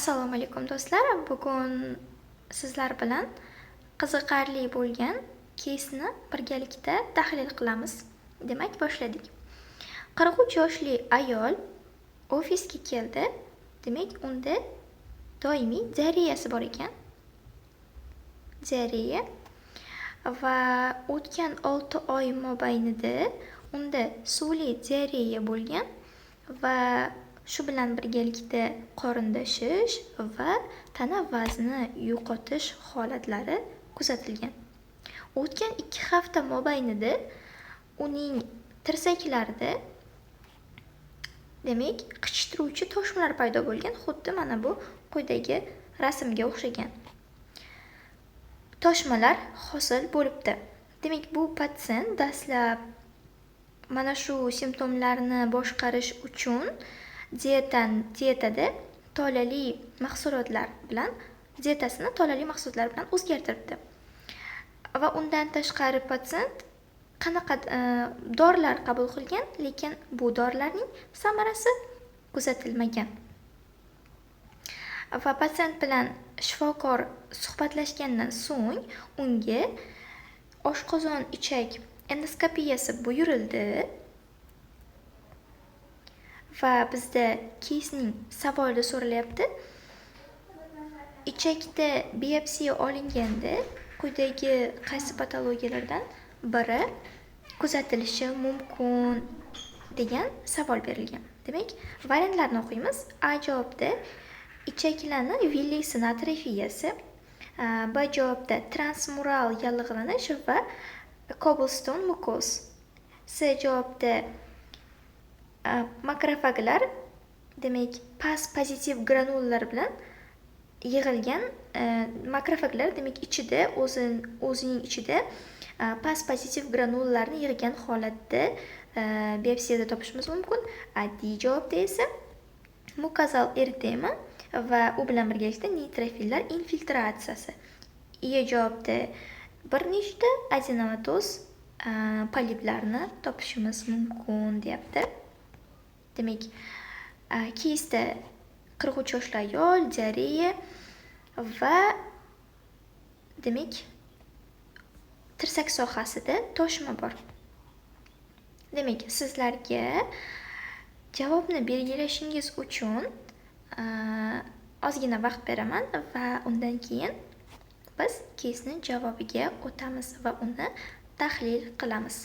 Assalomu alaykum do'stlar. Bugun sizlar bilan qiziqarli bo'lgan keysni birgalikda tahlil qilamiz. Demak, boshladik. 43 yoshli ayol ofisga keldi. Demak, unda doimiy diareyasi bor ekan. Diareya va o'tgan 6 oy mobaynida unda suvli diareya bo'lgan va shu bilan birgalikda qorinda shish va tana vazni yo'qotish holatlari kuzatilgan. O'tgan 2 hafta mobaynida uning tirsaklarida demak qichishtiruvchi toshmalar paydo bo'lgan, xuddi mana bu quyidagi rasmga o'xshagan. Toshmalar hosil bo'libdi. Demak, bu patsient dastlab mana shu simptomlarni boshqarish uchun dietasini tolali mahsulotlar bilan o'zgartiribdi. Va undan tashqari patsient qanaqa dorilar qabul qilgan, lekin bu dorilarning samarasi kuzatilmagan. Va patsient bilan shifokor suhbatlashgandan so'ng unga oshqozon ichak endoskopiyasi buyurildi. Va bizda keysning savolida so'ralyapti. Ichakda biopsiya olinganda quyidagi qaysi patologiyalardan biri kuzatilishi mumkin degan savol berilgan. Demak, variantlarni o'qiymiz. A javobda ichaklarni Willis atrofiyasi, B javobda transmural yallig'lanish va cobblestone mukoz. C javobda makrofaglar, demak pas pozitiv granulalar bilan yig'ilgan makrofaglar, demak ichida o'zining ichida pas pozitiv granulalarni yig'gan holatda biopsiyada topishimiz mumkin. D javobda esa mukazal eritema va u bilan birgalikda neytrofillar infiltratsiyasi. E javobda bir nechta adenomatoz poliplarni topishimiz mumkin deyapti. Demak, keysda 43 yoshli ayol, diareya va demak tirsak sohasida toshma bor. Demak, sizlarga javobni belgilashingiz uchun ozgina vaqt beraman va undan keyin biz keysning javobiga o'tamiz va uni tahlil qilamiz.